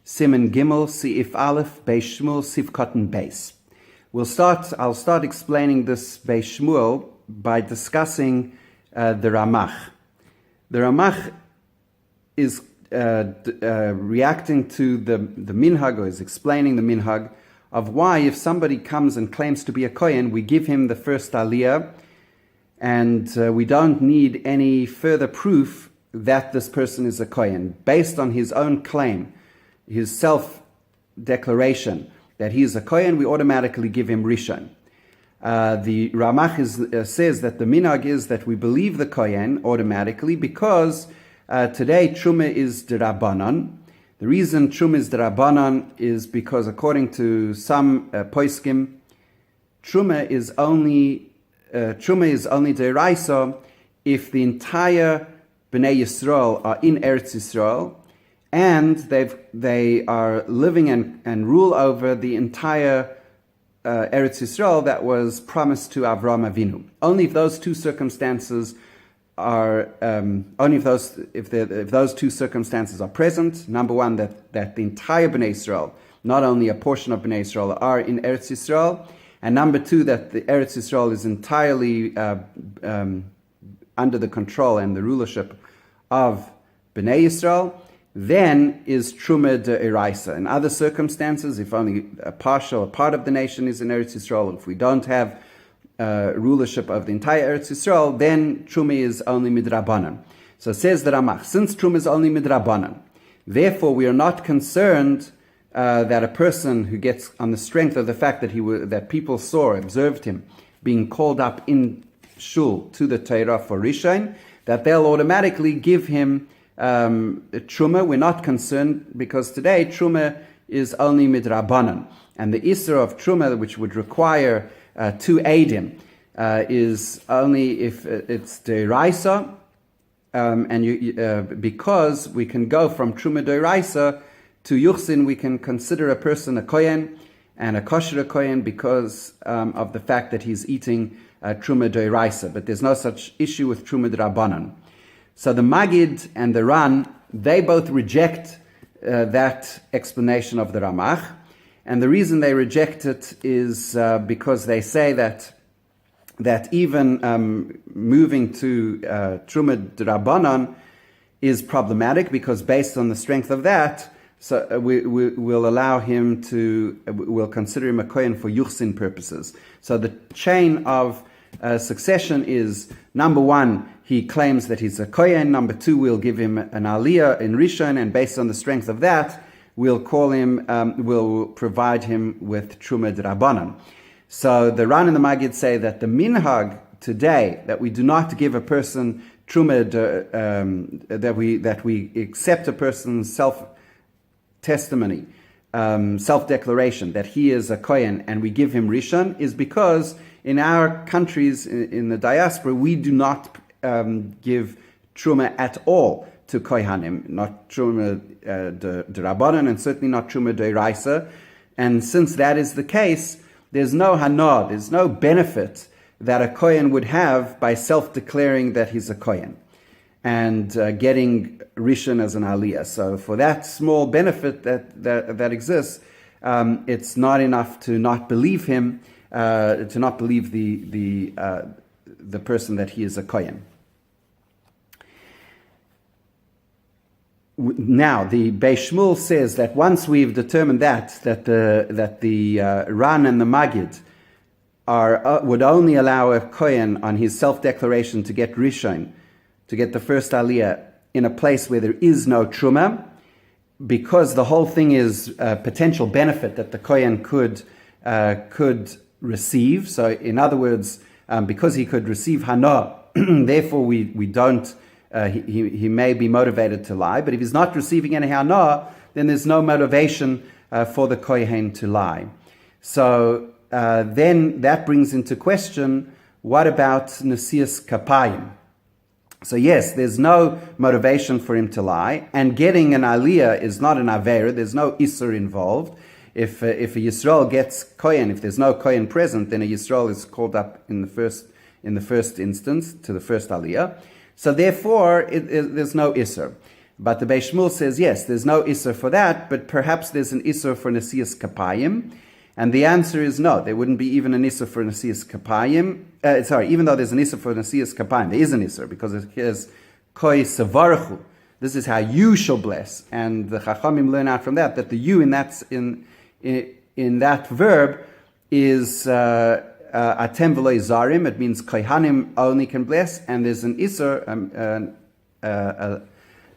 Siman Gimel, Sa'if Aleph, Beis Shmuel, Sif Cotton Beis. I'll start explaining this Beis Shmuel by discussing the Ramach. The Ramach is reacting to the minhag, or is explaining the minhag of why, if somebody comes and claims to be a kohen, we give him the first aliyah, and we don't need any further proof that this person is a kohen. Based on his own claim, his self-declaration that he is a kohen, we automatically give him rishon. The Ramach says that the minhag is that we believe the kohen automatically because today truma is d'Rabbanan. The reason truma is d'Rabbanan is because, according to some poskim, truma is only d'Oraisa if the entire Bnei Yisrael are in Eretz Yisrael, and they are living and rule over the entire Eretz Yisrael that was promised to Avraham Avinu. Only if those two circumstances are if those two circumstances are present. Number one, that the entire Bnei Yisrael, not only a portion of Bnei Yisrael, are in Eretz Yisrael, and number two, that the Eretz Yisrael is entirely under the control and the rulership of Bnei Yisrael, then is Truma d'Oraisa. In other circumstances, if only a part of the nation is in Eretz Yisrael, if we don't have rulership of the entire Eretz Yisrael, then Truma is only midrabanan. So says the Ramach, since Truma is only midrabanan, therefore we are not concerned that a person who gets, on the strength of the fact that people observed him being called up in shul to the Torah for Rishon, that they'll automatically give him Truma. We're not concerned because today Truma is only midrabanan, and the Isra of Truma, which would require two Eidim, is only if it's d'Oraisa, and because we can go from Truma d'Oraisa to Yuchsin, we can consider a person a kohen and a kosher kohen because of the fact that he's eating Truma d'Oraisa, but there's no such issue with Truma d'Rabbanan. So the Magid and the Ran, they both reject that explanation of the Ramach, and the reason they reject it is because they say that even moving to Truma d'Rabbanan is problematic, because based on the strength of that, so we'll allow him we'll consider him a kohen for yuchsin purposes. So the chain of succession is, number one, he claims that he's a kohen. Number two, we'll give him an aliyah in Rishon, and based on the strength of that, we'll provide him with Truma d'Rabbanan. So the Ran and the Magid say that the minhag today, that we do not give a person Truma, that we accept a person's self-testimony, self-declaration that he is a kohen, and we give him Rishon, is because in our countries, in the diaspora, we do not give Truma at all to Kohanim, not Truma d'Rabbanan, and certainly not Truma d'Oraisa. And since that is the case, there's no hana, there's no benefit that a Kohen would have by self-declaring that he's a Kohen and getting Rishon as an aliyah. So for that small benefit that exists, it's not enough to not believe him, to not believe the person that he is a Kohen. Now, the Beis Shmuel says that once we've determined that the Ran and the Magid would only allow a Kohen on his self-declaration to get Rishon, to get the first aliyah, in a place where there is no Truma, because the whole thing is a potential benefit that the Kohen could receive. So, in other words, because he could receive hana, therefore we don't. He may be motivated to lie, but if he's not receiving any hana, then there's no motivation for the kohen to lie. So then that brings into question, what about nesias kapayim? So yes, there's no motivation for him to lie, and getting an aliyah is not an avera. There's no isur involved. If a Yisrael gets kohen, if there's no kohen present, then a Yisrael is called up in the first instance to the first aliyah. So therefore, there's no isur. But the Beis Shmuel says, yes, there's no Isser for that, but perhaps there's an Isser for Nesias Kapayim. And the answer is no, there wouldn't be even an Isser for Nesias Kapayim. Even though there's an Isser for Nesias Kapayim, there is an Isser, because it says, Koi Savarchu. This is how you shall bless. And the Chachamim learn out from that the you in that verb is Atem V'lo Zarim. It means Kohanim only can bless, and there's an Isser,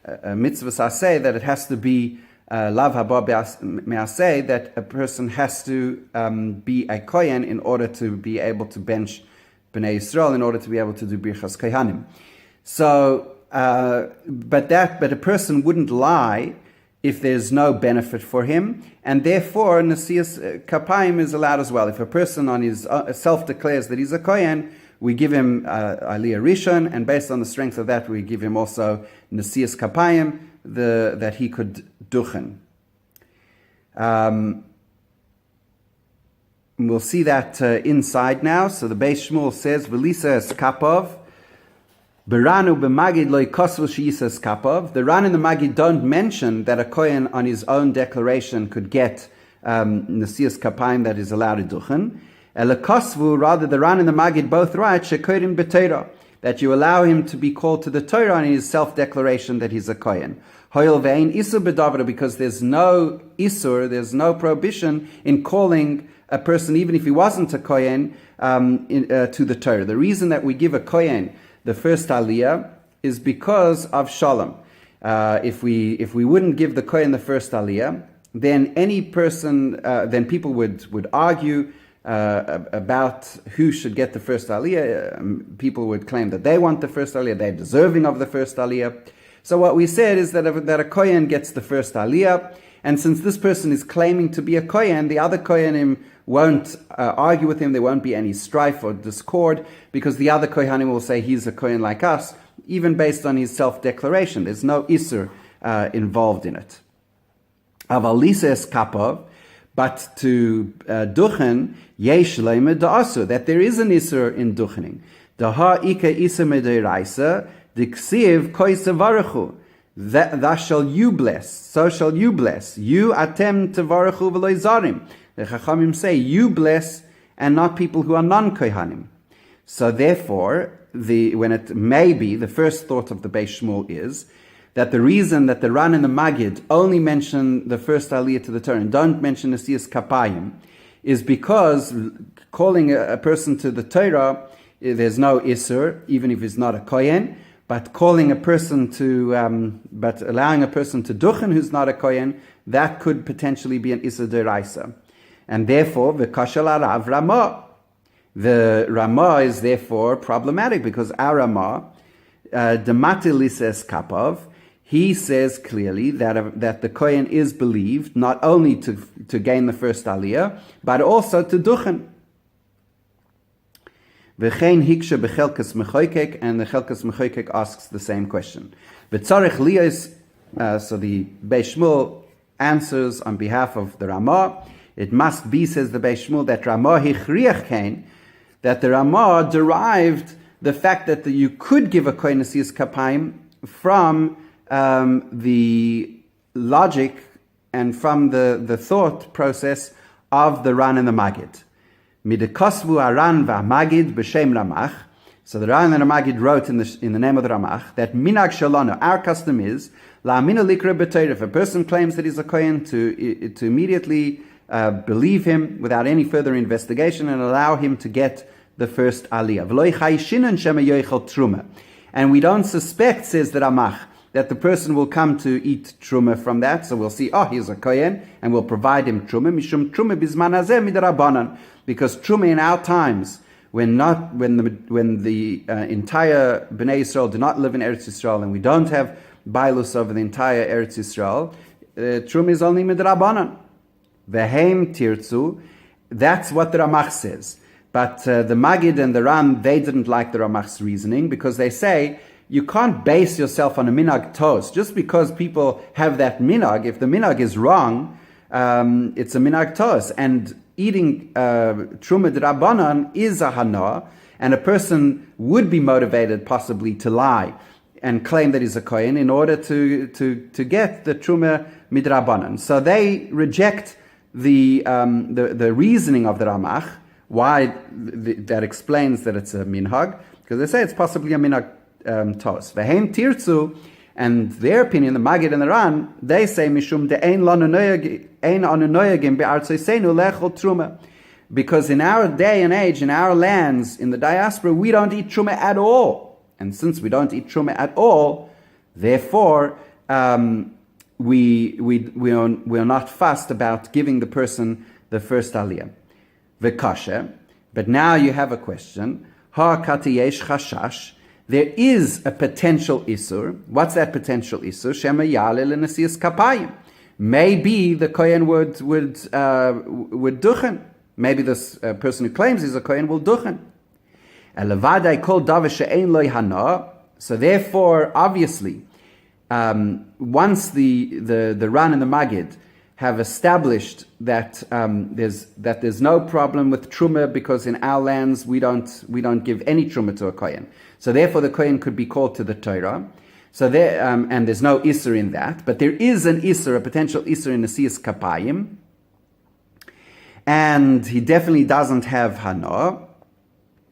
a mitzvah saseh, that it has to be lav haba me'aseh, that a person has to be a kohen in order to be able to bench Bnei Yisrael, in order to be able to do birchas kohanim. So, but a person wouldn't lie if there's no benefit for him, and therefore Nesias Kapayim is allowed as well. If a person on his self declares that he's a kohen, we give him Aliyah Rishon, and based on the strength of that, we give him also Nesias Kapayim, that he could duchen. We'll see that inside now. So the Beis Shmuel says, Velisa es kapov, Beranu b'magid lo yikosvu she'isa es kapov. The Ran and the Magid don't mention that a kohen on his own declaration could get Nesias Kapayim that is allowed to duchen. Elakosvu, rather the Ran and the Magid both write shekorim b'Torah, that you allow him to be called to the Torah on his self-declaration that he's a kohen. Hoyel ve'ein isur b'davra, because there's no isur, there's no prohibition in calling a person, even if he wasn't a kohen, to the Torah. The reason that we give a kohen the first aliyah is because of shalom. If we wouldn't give the kohen the first aliyah, then any person, then people would argue about who should get the first aliyah. People would claim that they want the first aliyah, they're deserving of the first aliyah. So what we said is that a kohen gets the first aliyah, and since this person is claiming to be a kohen, the other kohenim won't argue with him. There won't be any strife or discord, because the other kohanim will say he's a kohen like us, even based on his self-declaration. There's no isur involved in it. Avalisa es kapov, but to duchen, yesh leime da'asur, that there is an isur in duchening. Daha ika isa medeiraisa, diksiv koisa varechu, thus shall you bless, so shall you bless. You atem tevarechu v'lo zarim. The Chachamim say, you bless, and not people who are non-kohanim. So therefore, when it may be, the first thought of the Beis Shmuel is that the reason that the Ran and the Magid only mention the first aliyah to the Torah and don't mention Nesias Kapayim is because calling a person to the Torah, there's no isur, even if he's not a kohen, but calling a person to, but allowing a person to duchen who's not a kohen, that could potentially be an isur deraisa. And therefore, the kashal arav Ramah. The Ramah is therefore problematic, because our Ramah, dematilis es kapov, he says clearly that the kohen is believed not only to gain the first aliyah, but also to duchen. V'chein hiksha b'chelkas mechoykek, and the chelkas mechoykek asks the same question. V'tzarech liyos, so the Beis Shmuel answers on behalf of the Ramah. It must be, says the Beis Shmuel, that Ramah hichriach kain, that the Ramah derived the fact that you could give a kohen nesias kapayim from the logic and from the thought process of the Ran and the Magid. Midekosvu Aran v'Magid b'shem Ramach. So the Ran and the Magid wrote in the name of the Ramach that minag shalano, our custom is la'amina likra b'Torah. If a person claims that he's a kohen, to immediately believe him without any further investigation and allow him to get the first aliyah. And we don't suspect, says the Ramach, that the person will come to eat truma from that. So we'll see, he's a kohen, and we'll provide him truma. Mishum truma bizman hazeh midrabanan, because truma in our times, when the entire Bnei Yisrael do not live in Eretz Yisrael, and we don't have bailus over the entire Eretz Yisrael, truma is only midrabanan. Vehem tirtzu, that's what the Ramach says. But the Magid and the Ran, they didn't like the Ramach's reasoning, because they say you can't base yourself on a minhag tos. Just because people have that minhag, if the minhag is wrong, it's a minhag tos. And eating truma d'Rabbanan is a hana, and a person would be motivated possibly to lie and claim that he's a Kohen in order to get the Truma Midrabanan. So they reject the reasoning of the Ramach, why that explains that it's a minhag, because they say it's possibly a minhag tos. Vehem tirtzu, and their opinion, the Magid and the Ran, they say mishum de ein anu noyagim be'artzoseinu lechol truma, because in our day and age, in our lands, in the diaspora, we don't eat truma at all. And since we don't eat truma at all, therefore we are not fussed about giving the person the first aliyah. V'kasher, but now you have a question. Ha'kati yesh chashash. There is a potential isur. What's that potential isur? Shema yale l'nesias kapayim. Maybe the kohen would duchen. Maybe this person who claims he's a kohen will duchen. Elevadai kol davar she'ein lo hana. So therefore, obviously, once the Ran and the Magid have established that there's no problem with truma, because in our lands we don't give any truma to a kohen. So therefore the kohen could be called to the Torah. So there and there's no isur in that, but there is an isur, a potential isur in Nesias Kapayim, and he definitely doesn't have hana.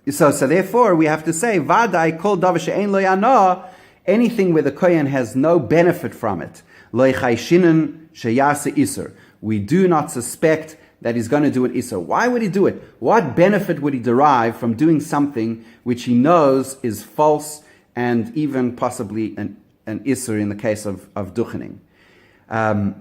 So therefore we have to say vadai kol davar she'ein lo hana, anything where the kohen has no benefit from it. Lo chayshinan sheyase isur. We do not suspect that he's going to do an isur. Why would he do it? What benefit would he derive from doing something which he knows is false and even possibly an isur in the case of duchening? Ve'ein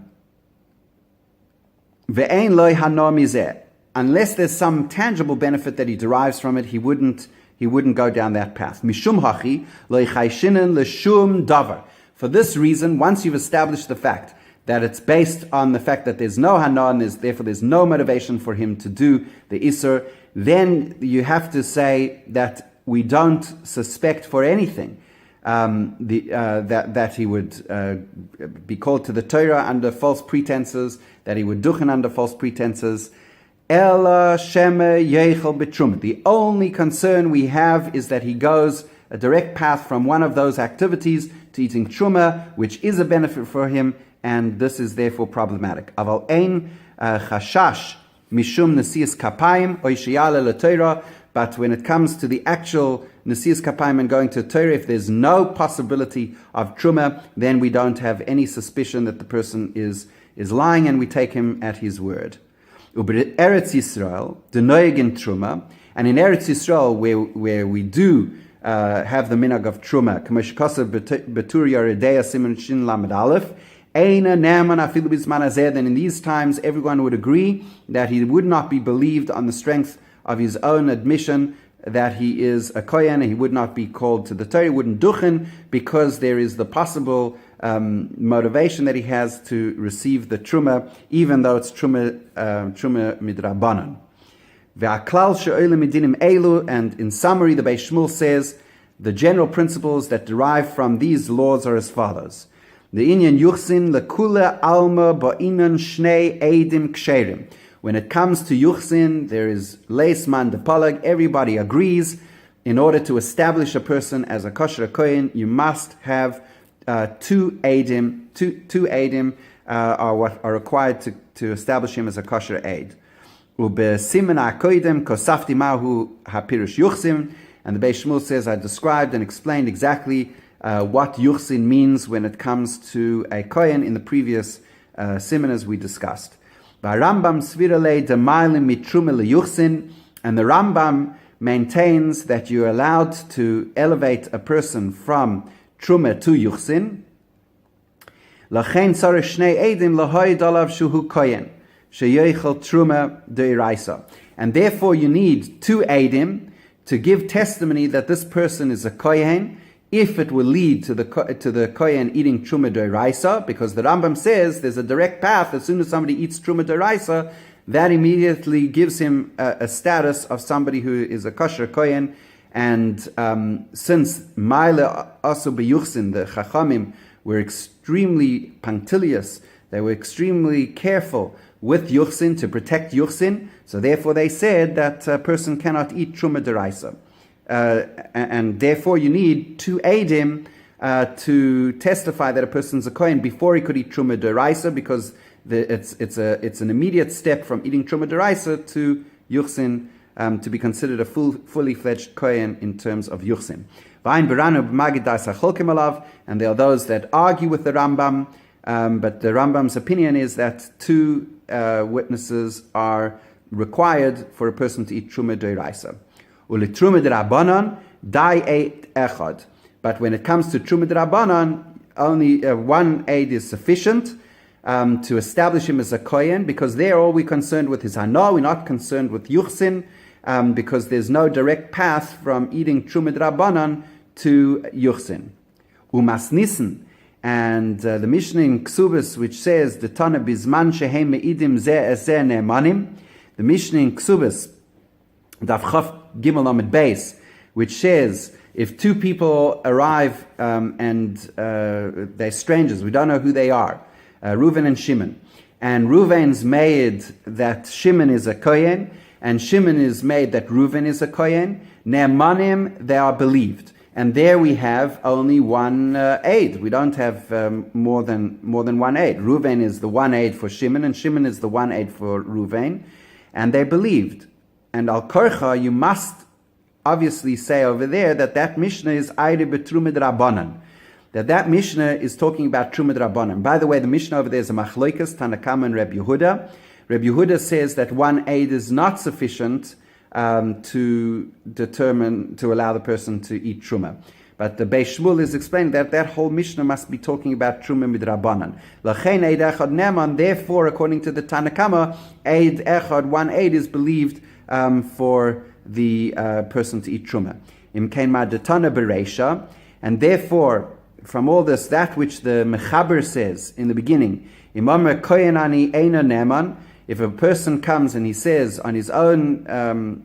lo hana mizeh. Unless there's some tangible benefit that he derives from it, he wouldn't go down that path. Mishum hachi lo chayshinan l'shum davar. For this reason, once you've established the fact that it's based on the fact that there's no hana and therefore there's no motivation for him to do the isur, then you have to say that we don't suspect for anything that he would be called to the Torah under false pretenses, that he would duchen under false pretenses. Ela sheme yechel betruma. The only concern we have is that he goes a direct path from one of those activities to eating truma, which is a benefit for him, and this is therefore problematic. Aval ein chashash mishum nesias kapayim oy sheyale leTorah. But when it comes to the actual nesias kapayim and going to Torah, if there's no possibility of truma, then we don't have any suspicion that the person is lying, and we take him at his word. Uber Eretz Yisrael, the noyegin truma, and in Eretz Yisrael where we do have the minhag of truma, k'mosh kosev betur yaredei siman shin lamed aleph, eina ne'eman afilu bizman hazeh. Then in these times, everyone would agree that he would not be believed on the strength of his own admission that he is a kohen, and he would not be called to the Torah, he wouldn't duchen, because there is the possible motivation that he has to receive the truma, even though it's truma midrabanan. And in summary, the Beis Shmuel says the general principles that derive from these laws are as follows: the inyan yuchsin lekula alma ba'inan shnei eidim ksherim. When it comes to yuchsin, there is leisman de palag. Everybody agrees. In order to establish a person as a kosher kohen, you must have two eidim. Two eidim are what are required to establish him as a kosher aid. Ube siman akoidem kosafti mahu hapirush yuchsin. And the Beis Shmuel says, I described and explained exactly what yuchsin means when it comes to a kohen in the previous siman as we discussed. Rambam svirale demailim mitrume leyuchsin, and the Rambam maintains that you're allowed to elevate a person from truma to yuchsin. Lachein tzarich shnei eidim lahoyd alav shuhu kohen sheyochel truma deiraisa, and therefore you need two eidim to give testimony that this person is a kohen, if it will lead to the kohen eating truma d'oraisa, because the Rambam says there's a direct path. As soon as somebody eats truma d'oraisa, that immediately gives him a status of somebody who is a kosher kohen. And since Maile asu b'yuchsin, the Chachamim were extremely punctilious, they were extremely careful with yuchsin to protect yuchsin, so therefore they said that a person cannot eat truma d'oraisa. And therefore you need two eidim to testify that a person's a kohen before he could eat truma deraisa, because it's an immediate step from eating truma deraisa to yuchsin, to be considered a fully fledged kohen in terms of yuchsin. And there are those that argue with the Rambam, but the Rambam's opinion is that 2 witnesses are required for a person to eat truma deraisa. Ulitruma derabanan dai eit echad. But when it comes to truma derabanan, only 1 aid is sufficient to establish him as a kohen, because there all we're concerned with is hana. We're not concerned with yuchsin, because there's no direct path from eating truma derabanan to yuchsin. Umasnissen, and the Mishnah in Ksubas, which says the Tana bizman shehem meidim zeh ezeh ne'emanim, the Mishnah in Ksubas, Daf Chaf Gimel Amid Beis, which says if 2 people arrive and they're strangers, we don't know who they are, Reuven and Shimon, and Reuven's made that Shimon is a kohen, and Shimon is made that Reuven is a kohen, ne'emanim, they are believed. And there we have only 1 aid. We don't have more than 1 aid. Reuven is the 1 aid for Shimon, and Shimon is the 1 aid for Reuven, and they believed. And al korcha, you must obviously say over there that Mishnah is Eire betrumid Rabbanan. That Mishnah is talking about Trumid Rabbanan. By the way, the Mishnah over there is a Machloikas, Tanakama and Reb Yehuda. Reb Yehuda says that 1 aid is not sufficient to allow the person to eat Truma. But the Beis Shmuel is explaining that whole Mishnah must be talking about Truma midrabanan. L'chein eid echad neman. Therefore, according to the Tanakama, eid echad, 1 aid is believed for the person to eat Truma. Imkein ma detana bereisha, and therefore, from all this, that which the Mechaber says in the beginning, Imam kohen ani eina neman. If a person comes and he says on his own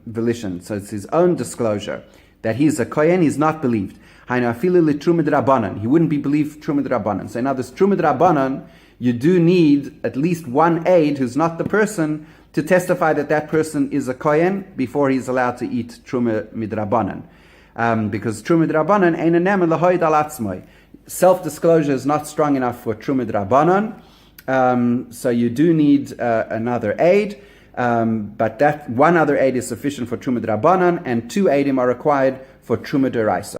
volition, so it's his own disclosure, that he's a kohen, he's not believed. He wouldn't be believed trumid rabbanan. So now this trumid rabbanan, you do need at least 1 aid who's not the person to testify that person is a kohen before he's allowed to eat truma midrabanan. Because truma midrabanan ain't a neman lahoyd al atzmai. Self-disclosure is not strong enough for truma midrabanan. So you do need another aid, but that 1 other aid is sufficient for Truma D'Rabbanan, and 2 aidim are required for Truma D'Oraisa.